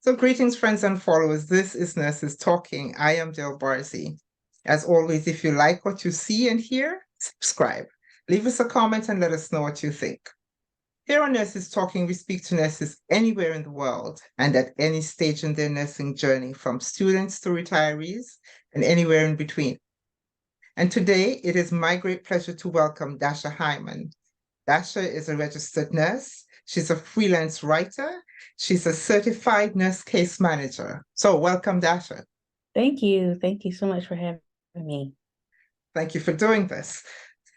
So, greetings, friends and followers. This is Nurses Talking. I am Del Barzi. As always, if you like what you see and hear, subscribe. Leave us a comment and let us know what you think. Here on Nurses Talking, we speak to nurses anywhere in the world and at any stage in their nursing journey, from students to retirees and anywhere in between. And today, it is my great pleasure to welcome Dasha Hyman. Dasha is a registered nurse. She's a freelance writer. She's a certified nurse case manager. So welcome, Dasha. Thank you. Thank you so much for having me. Thank you for doing this.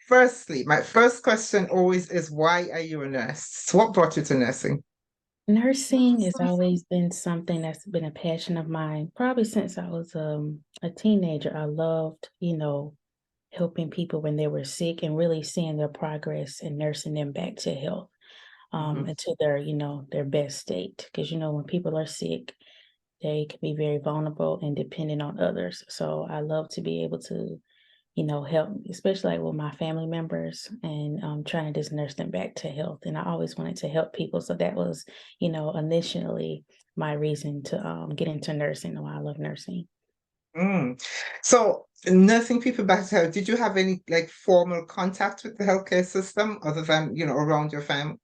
Firstly, my first question always is, why are you a nurse? So what brought you to nursing? Nursing has always been something that's been a passion of mine, probably since I was a teenager. I loved, helping people when they were sick and really seeing their progress and nursing them back to health, Mhm. and to their, their best state. Because, when people are sick, they can be very vulnerable and dependent on others. So I love to be able to help, especially like with my family members and trying to just nurse them back to health. And I always wanted to help people. So that was, initially my reason to get into nursing and why I love nursing. Mm. So nursing people back to health, did you have any like formal contact with the healthcare system other than, around your family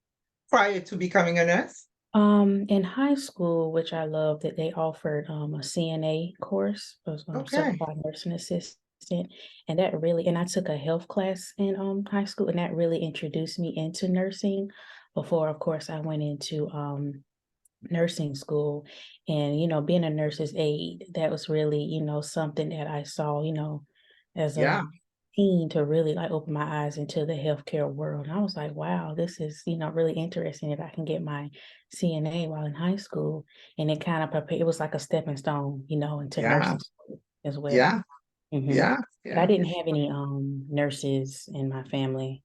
prior to becoming a nurse? In high school, which I love that they offered a CNA course, was Okay. certified nursing assistant, and that really, and I took a health class in high school, and that really introduced me into nursing. Before, of course, I went into nursing school, and being a nurse's aide, that was really something that I saw as a Yeah. teen, to really like open my eyes into the healthcare world. And I was like, wow, this is really interesting if I can get my CNA while in high school. And it kind of prepared, it was like a stepping stone into Yeah. nursing school as well. Yeah. hmm Yeah. but I Yeah. didn't have any nurses in my family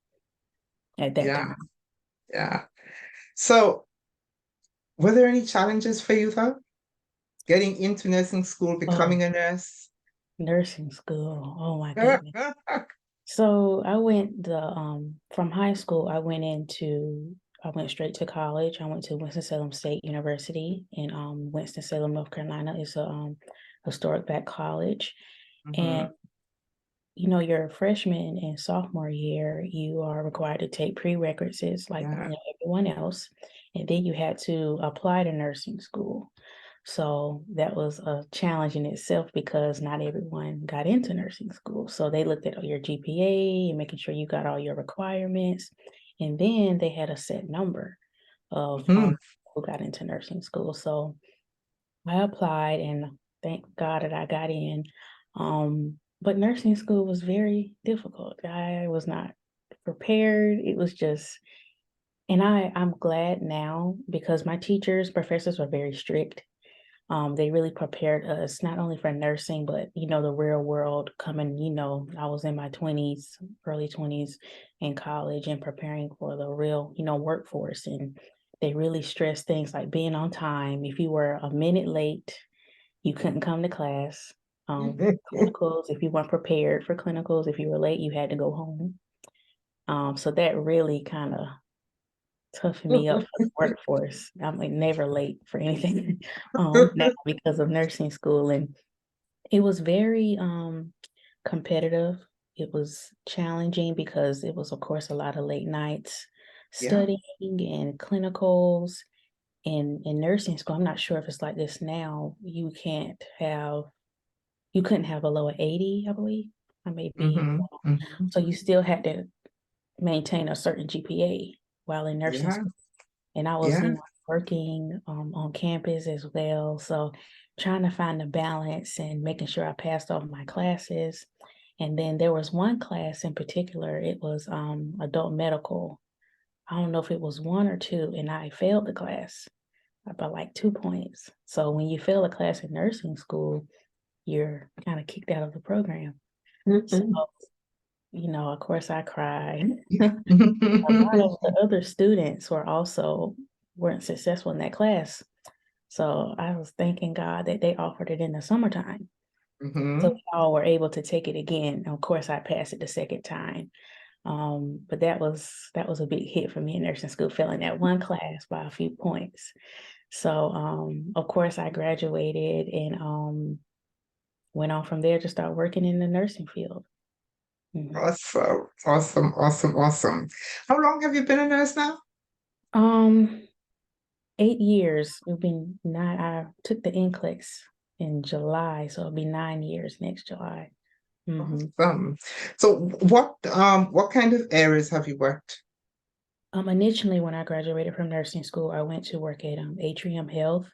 at that Yeah. time. Yeah. So, were there any challenges for you though? Getting into nursing school, Oh, becoming a nurse? nursing school, oh my goodness. So I went from high school, I went straight to college. I went to Winston-Salem State University in Winston-Salem, North Carolina. It's a historic black college. And Hmm. your freshman and sophomore year, you are required to take prerequisites like Yeah. everyone else. And then you had to apply to nursing school. So that was a challenge in itself because not everyone got into nursing school. So they looked at all your GPA and making sure you got all your requirements. And then they had a set number of Hmm. who got into nursing school. So I applied, and thank God that I got in. But nursing school was very difficult. I was not prepared. It was just, and I'm glad now because my teachers, professors were very strict. They really prepared us not only for nursing, but the real world coming. I was in my 20s, early 20s in college and preparing for the real, workforce. And they really stressed things like being on time. If you were a minute late, you couldn't come to class. Clinicals, if you weren't prepared for clinicals, if you were late, you had to go home. So that really kind of toughen me up for the workforce. I'm like never late for anything now because of nursing school. And it was very competitive. It was challenging because it was, of course, a lot of late nights Yeah. studying and clinicals. And in nursing school, I'm not sure if it's like this now. You couldn't have below an 80, I believe. I may be Hmm. wrong. Hmm. So you still had to maintain a certain GPA while in nursing Yeah. school. And I was, Yeah. working on campus as well. So trying to find the balance and making sure I passed all my classes. And then there was one class in particular, it was adult medical. I don't know if it was one or two, and I failed the class by like 2 points. So when you fail a class in nursing school, you're kind of kicked out of the program. So, of course I cried. A lot of the other students weren't successful in that class. So I was thanking God that they offered it in the summertime. So Hmm. we all were able to take it again. And of course, I passed it the second time. But that was a big hit for me in nursing school, failing that one class by a few points. So, of course, I graduated and went on from there to start working in the nursing field. Mhm. Awesome, awesome, awesome, awesome. How long have you been a nurse now? Um, 8 years. It'll be nine. I took the NCLEX in July, so it'll be 9 years next July. Hmm. Awesome. So what kind of areas have you worked? Initially, when I graduated from nursing school, I went to work at Atrium Health.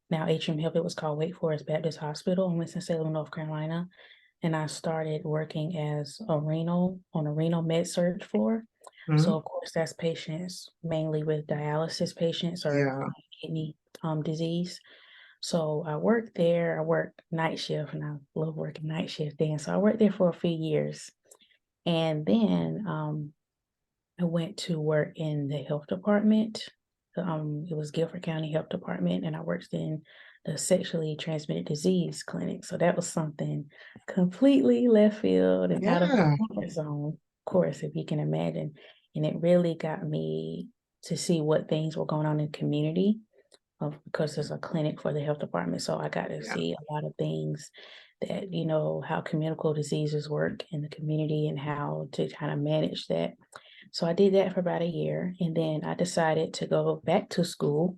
Now, Atrium Health, it was called Wake Forest Baptist Hospital in Winston-Salem, North Carolina. And I started working as on a renal med surg floor. So, Hmm. of course, that's patients mainly with dialysis patients or Yeah, kidney disease. So I worked there. I worked night shift, and I love working night shift then. So I worked there for a few years, and then I went to work in the health department. It was Guilford County Health Department, and I worked in the sexually transmitted disease clinic. So that was something completely left field and out of my yeah, comfort zone, of course, if you can imagine. And it really got me to see what things were going on in the community because there's a clinic for the health department. So I got to yeah, see a lot of things that, how communicable diseases work in the community and how to kind of manage that. So I did that for about a year, and then I decided to go back to school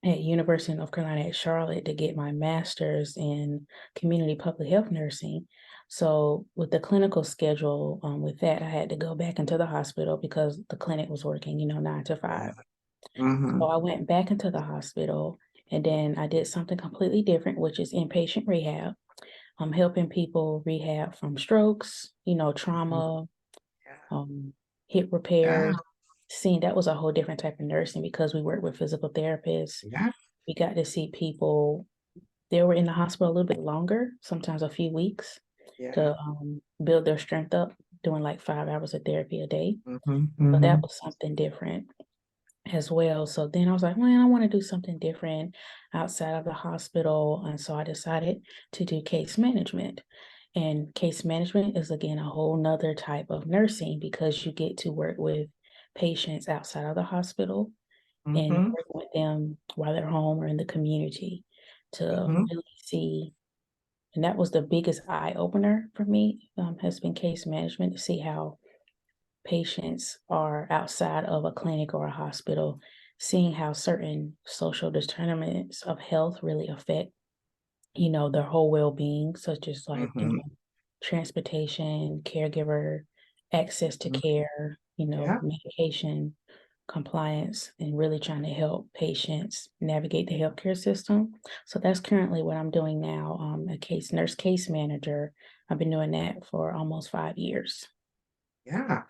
at University of North Carolina at Charlotte to get my master's in community public health nursing. So with the clinical schedule, with that, I had to go back into the hospital because the clinic was working, 9 to 5. yeah. Hmm. So I went back into the hospital, and then I did something completely different, which is inpatient rehab. I'm helping people rehab from strokes, trauma, um, hip Yeah, repairs. Seeing that was a whole different type of nursing because we work with physical therapists. yeah, We got to see people. They were in the hospital a little bit longer, sometimes a few weeks, yeah. to build their strength up, doing like 5 hours of therapy a day. Hmm. So that Hmm. was something different as well. So then I was like, man, I want to do something different outside of the hospital. And so I decided to do case management. And case management is again a whole nother type of nursing because you get to work with patients outside of the hospital and Hmm. work with them while they're home or in the community to Hmm. really see. And that was the biggest eye opener for me, has been case management to see how patients are outside of a clinic or a hospital, seeing how certain social determinants of health really affect, their whole well-being, such as like, Hmm. transportation, caregiver, access to care, Yeah, medication, compliance, and really trying to help patients navigate the healthcare system. So that's currently what I'm doing now. A case manager. I've been doing that for almost 5 years. yeah.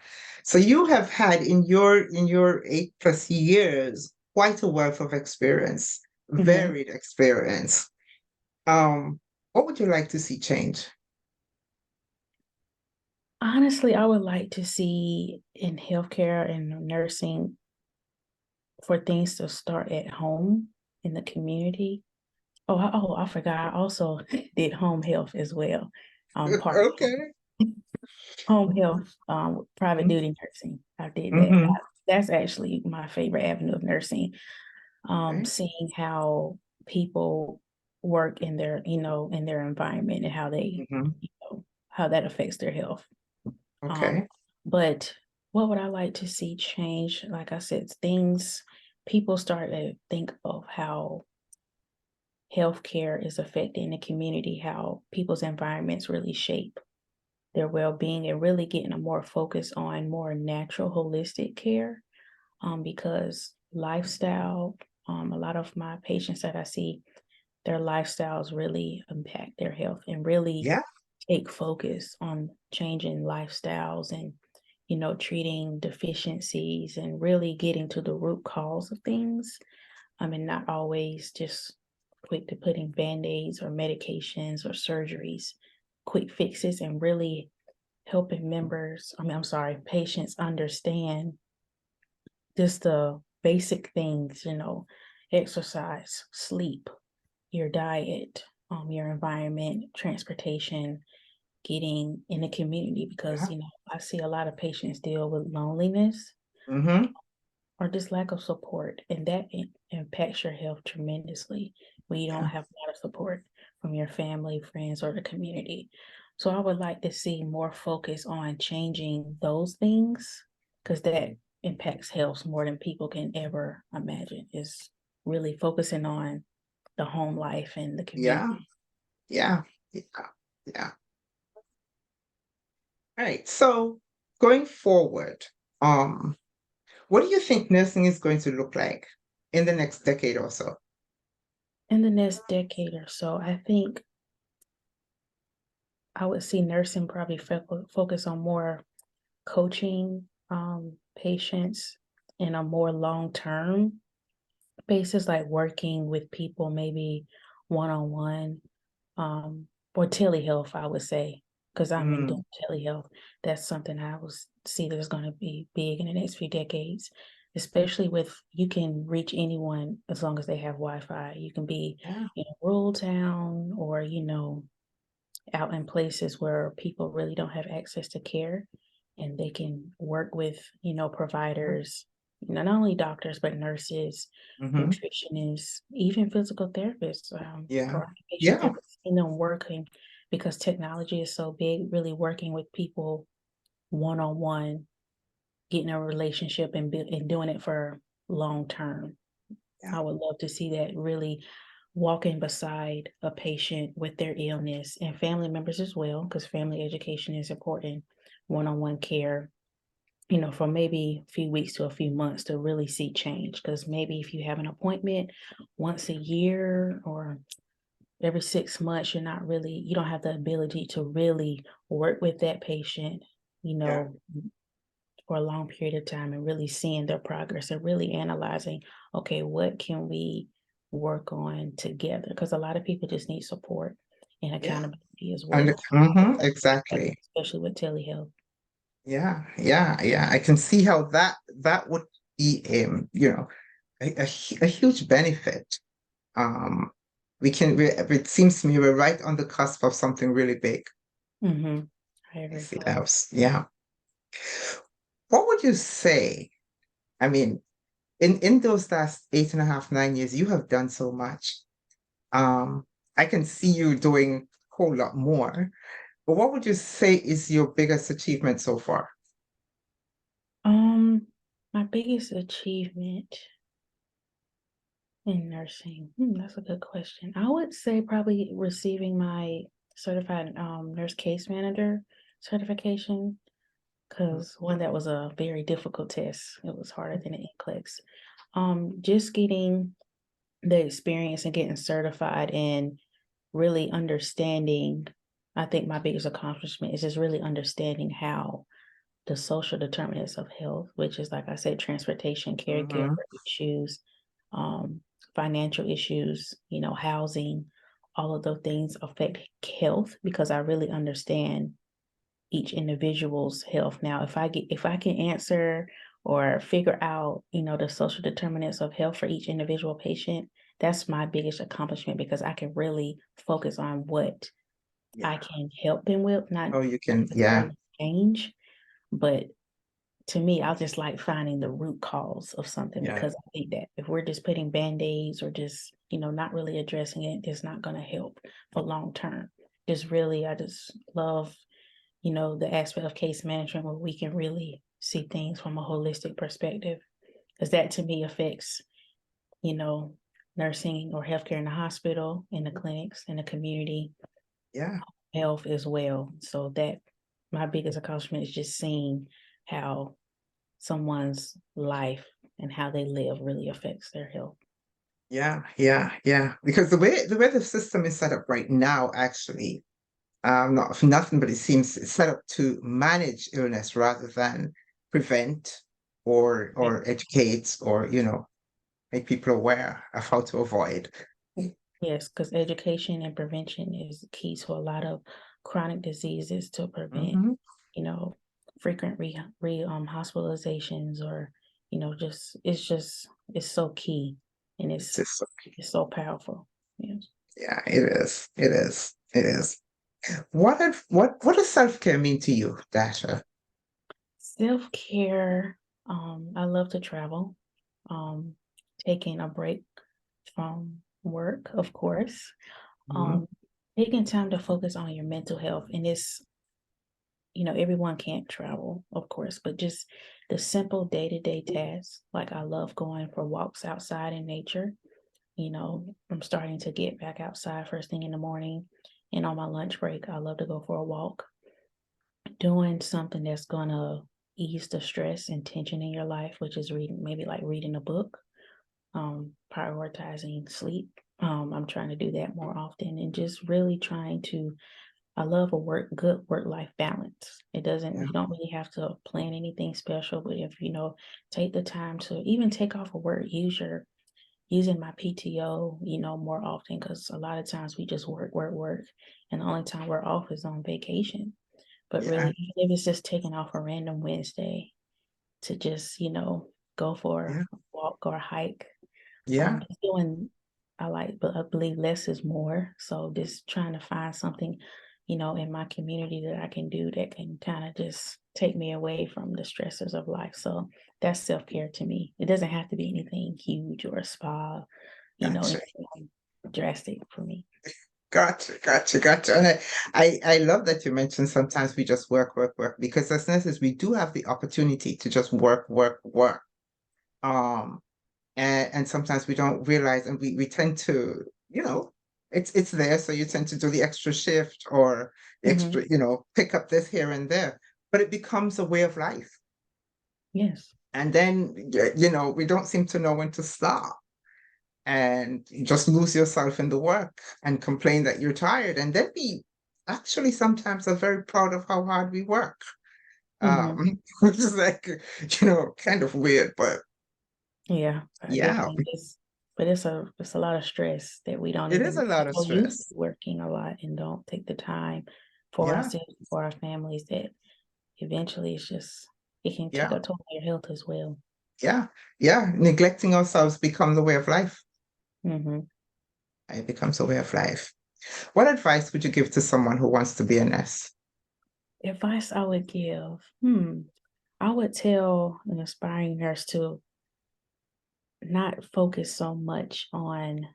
So you have had in your 8+ years quite a wealth of experience, Mhm. varied experience. Um, what would you like to see change? Honestly, I would like to see in healthcare and nursing for things to start at home in the community. I forgot. I also did home health as well. Part Okay. home health, private Mm-hmm. duty nursing. I did that. Mm-hmm. That's actually my favorite avenue of nursing. Okay. Seeing how people work in their environment and how they, Mm-hmm. how that affects their health. Um, Okay. but what would I like to see change? Like I said, things people start to think of how healthcare is affecting the community, how people's environments really shape their well-being, and really getting a more focus on more natural, holistic care. Because lifestyle, a lot of my patients that I see, their lifestyles really impact their health and really Yeah. take focus on changing lifestyles and treating deficiencies and really getting to the root cause of things. I mean, not always just quick to putting band-aids or medications or surgeries, quick fixes, and really helping I'm sorry, patients understand just the basic things, exercise, sleep, your diet, your environment, transportation, getting in the community because, Yeah. I see a lot of patients deal with loneliness Mm-hmm. or just lack of support, and that impacts your health tremendously when you don't Yeah. have a lot of support from your family, friends, or the community. So I would like to see more focus on changing those things because that impacts health more than people can ever imagine. Is really focusing on the home life and the Yeah. community. Yeah. Yeah. Yeah. All right. So going forward, um, what do you think nursing is going to look like in the next decade or so? In the next decade or so, I think I would see nursing probably focus on more coaching patients in a more long term basis, like working with people maybe one on one, or telehealth, I would say, because I'm in Mm, doing telehealth. That's something I will see that's going to be big in the next few decades, especially with you can reach anyone as long as they have Wi-Fi. You can be yeah. in a rural town or, out in places where people really don't have access to care and they can work with, providers, not only doctors, but nurses, Mm-hmm. nutritionists, even physical therapists, Yeah. or occupational Yeah. therapists, working because technology is so big, really working with people one on one, getting a relationship and doing it for long term. Yeah. I would love to see that really walking beside a patient with their illness and family members as well, because family education is important, one on one care, for maybe a few weeks to a few months to really see change. Because maybe if you have an appointment once a year or every 6 months, you don't have the ability to really work with that patient, you Yeah. know, for a long period of time and really seeing their progress and really analyzing, okay, what can we work on together? Because a lot of people just need support and Yeah. accountability as And well, exactly. especially with telehealth. Yeah. Yeah. Yeah. I can see how that would be a huge benefit. Um, it seems to me we're right on the cusp of something really big. Hmm. I I agree. see that. Yeah. What would you say? I mean, in those last 8.5, 9 years, you have done so much. Um, I can see you doing a whole lot more. But what would you say is your biggest achievement so far? Um, my biggest achievement in nursing, that's a good question. I would say probably receiving my certified nurse case manager certification. Mhm. Because one, that was a very difficult test. It was harder than the NCLEX. Just getting the experience and getting certified and really understanding, I think my biggest accomplishment is just really understanding how the social determinants of health, which is, like I said, transportation, caregiver Mhm. issues, um, financial issues, housing, all of those things affect health because I really understand each individual's health. Now, if I can answer or figure out, the social determinants of health for each individual patient, that's my biggest accomplishment because I can really focus on what I Yeah. can help them with, not Oh, you can. Yeah. necessarily change, but to me, I just like finding the root cause of something Yeah. because I think that if we're just putting band-aids or just, not really addressing it, it's not going to help for long term. I just love the aspect of case management where we can really see things from a holistic perspective. Because that to me affects, you know, nursing or healthcare in the hospital, in the clinics, in the community, Yeah. health as well. So that my biggest accomplishment is just seeing how someone's life and how they live really affects their health. Yeah. Yeah. Yeah. Because the way the system is set up right now, actually, not for nothing, but it seems it's set up to manage illness rather than prevent Right. or educate or make people aware of how to avoid. Yes, because education and prevention is key to a lot of chronic diseases to prevent, Hmm. you know, frequent hospitalizations or, it's so key and It's just it's so powerful. Yes. yeah, it is. It is. It is. What does self-care mean to you, Dasha? Self-care, I love to travel. Um, Taking a break from work, of course. Mhm. Um, Taking time to focus on your mental health. And it's, everyone can't travel, of course, but just the simple day-to-day tasks. Like I love going for walks outside in nature. I'm starting to get back outside first thing in the morning. And on my lunch break, I love to go for a walk. Doing something that's gonna ease the stress and tension in your life, which is reading, maybe like reading a book, prioritizing sleep. I'm trying to do that more often and just really trying to, I love a good work-life balance. Yeah, You don't really have to plan anything special, but if, take the time to even take off of work, using my PTO, more often, because a lot of times we just work, work, work. And the only time we're off is on vacation. But yeah, really, even if it's just taking off a random Wednesday to just, go for yeah, a walk or a hike, yeah, just doing, but I believe less is more. So just trying to find something, in my community that I can do that can kind of just take me away from the stressors of life. So that's self-care to me. It doesn't have to be anything huge or a spa, gotcha. anything drastic for me. Gotcha. And I love that you mentioned sometimes we just work, work, work, because as nurses, we do have the opportunity to just work, work, work. Um, and sometimes we don't realize, and we tend to, it's there, so you tend to do the extra shift or the Hmm. extra, pick up this here and there, but it becomes a way of life. Yes. And then, we don't seem to know when to stop and you just lose yourself in the work and complain that you're tired. And then we actually sometimes are very proud of how hard we work. Hmm. Which is like, kind of weird, but Yeah, I yeah, definitely just, but it's a lot of stress that we don't it is even, a lot we're of so used to stress. working a lot and don't take the time for Yeah, ourselves, for our families, that eventually it can take yeah, a toll on your health as well. yeah, yeah. Neglecting ourselves becomes a way of life. Hmm. It becomes a way of life. What advice would you give to someone who wants to be a nurse? Advice I would give, I would tell an aspiring nurse to not focus so much on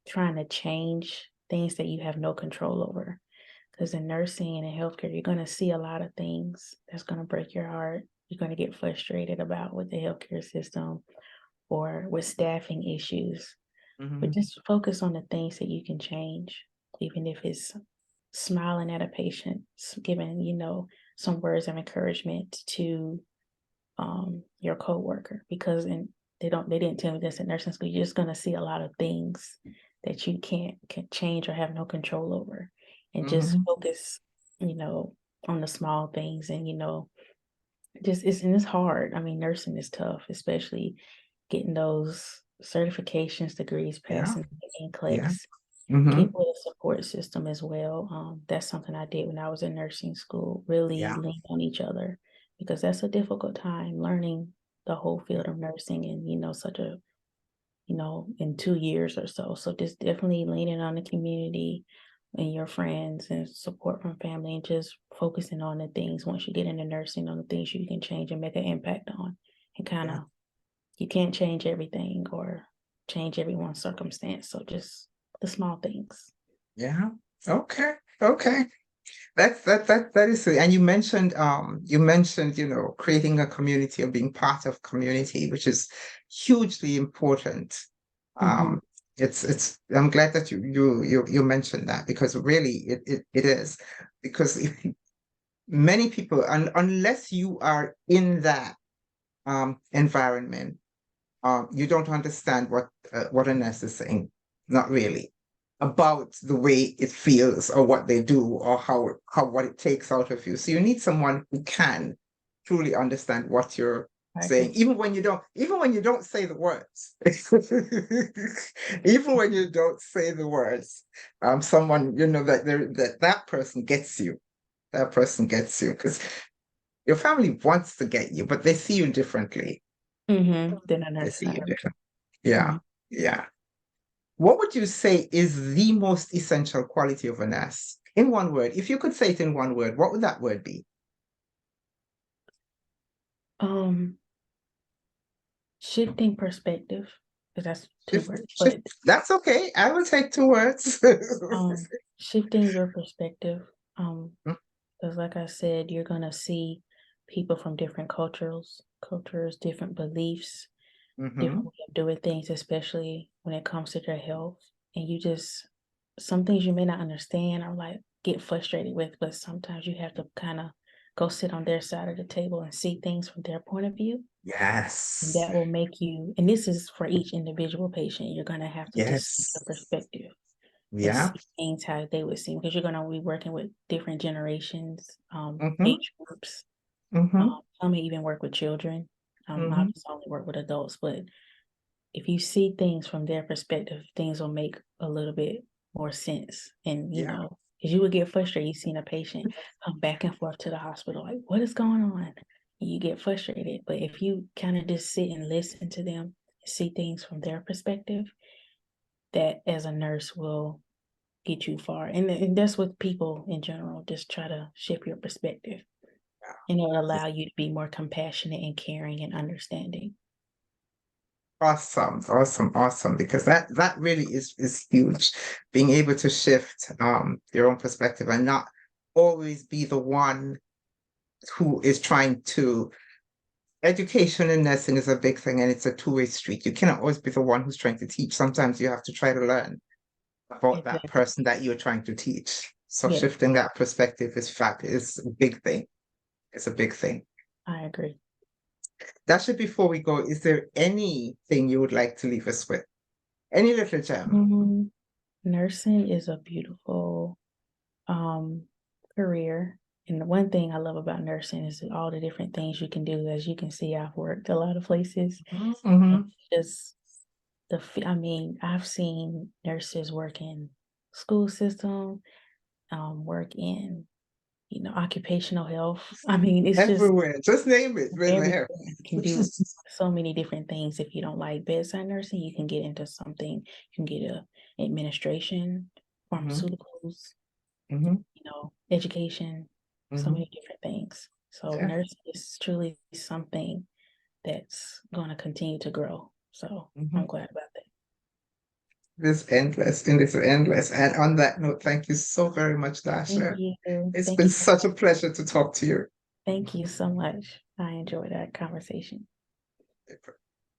trying to change things that you have no control over. Because in nursing and in healthcare, you're going to see a lot of things that's going to break your heart. You're going to get frustrated about with the healthcare system or with staffing issues. But Hmm. just focus on the things that you can change, even if it's smiling at a patient, giving, some words of encouragement to your coworker, because they didn't tell me this in nursing school. You're just gonna see a lot of things that you can change or have no control over, and just Hmm. focus, on the small things, and it's hard. I mean, nursing is tough, especially getting those certifications, degrees, Yeah, passing yeah. NCLEX. Hmm. Get with a support system as well. That's something I did when I was in nursing school, really Yeah, lean on each other, because that's a difficult time learning the whole field of nursing and, in 2 years or so. So just definitely leaning on the community and your friends and support from family, and just focusing on the things once you get into nursing, on the things you can change and make an impact on. And kind yeah, of, you can't change everything or change everyone's circumstance. So just the small things. yeah. Okay, okay. That is it. And you mentioned, creating a community or being part of community, which is hugely important. Mhm. Um, I'm glad that you mentioned that, because really it is. Because if many people, unless you are in that environment, you don't understand what a nurse is saying, not really, about the way it feels or what they do or how what it takes out of you. So you need someone who can truly understand what you're I saying, agree. even when you don't say the words. Even when you don't say the words, someone that person gets you. That person gets you because your family wants to get you, but they see you differently. Then a They nurse see you side. differently. Yeah, Mhm. yeah. What would you say is the most essential quality of a nurse? In one word, if you could say it in one word, what would that word be? Um, Shifting perspective, because that's two Shift, words, shift. but That's okay. I will take 2 words. shifting your perspective. Um, because like I said, you're gonna see people from different cultures, different beliefs, different Mm-hmm. way of doing things, especially when it comes to their health. And you just some things you may not understand or like get frustrated with, but sometimes you have to kind of go sit on their side of the table and see things from their point of view. And Yes. that will make you, and this is for each individual patient, you're gonna have to just see the Yes. perspective and Yeah. see things how they would see because you're gonna be working with different generations, Mm-hmm. age groups. Mm-hmm. Some may even work with children. I Mm-hmm. just only work with adults, but if you see things from their perspective, things will make a little bit more sense. And, Yeah. because you would get frustrated, you seen a patient come back and forth to the hospital, like, what is going on? And you get frustrated. But if you kind of just sit and listen to them, see things from their perspective, that as a nurse will get you far. And that's with people in general, just try to shift your perspective. And it'll allow you to be more compassionate and caring and understanding. Awesome, awesome, awesome. Because that really is huge. Being able to shift your own perspective and not always be the one who is trying to education in nursing is a big thing and it's a two-way street. You cannot always be the one who's trying to teach. Sometimes you have to try to learn about that Exactly. person that you're trying to teach. So Yes, shifting that perspective is a big thing. It's a big thing. I agree. Dasha, before we go, is there anything you would like to leave us with? Any little gem? Mhm. Nursing is a beautiful um career. And the one thing I love about nursing is all the different things you can do. As you can see, I've worked a lot of places. And Mm-hmm. just I mean, I've seen nurses work in school system, work in, occupational health. I mean, it's just Everywhere. Just name it. We're everywhere. there. You can do so many different things. If you don't like bedside nursing, you can get into something. You can get a administration, Mm-hmm. pharmaceuticals, Mm-hmm. education, so Mm-hmm. many different things. So Yeah. nursing is truly something that's going to continue to grow. So Mm-hmm. I'm glad about that. It's endless and it's endless. And on that note, thank you so very much, Thank Dasha. you. It's Thank been you for such a having pleasure to talk to you. Thank you so much. I enjoyed that conversation.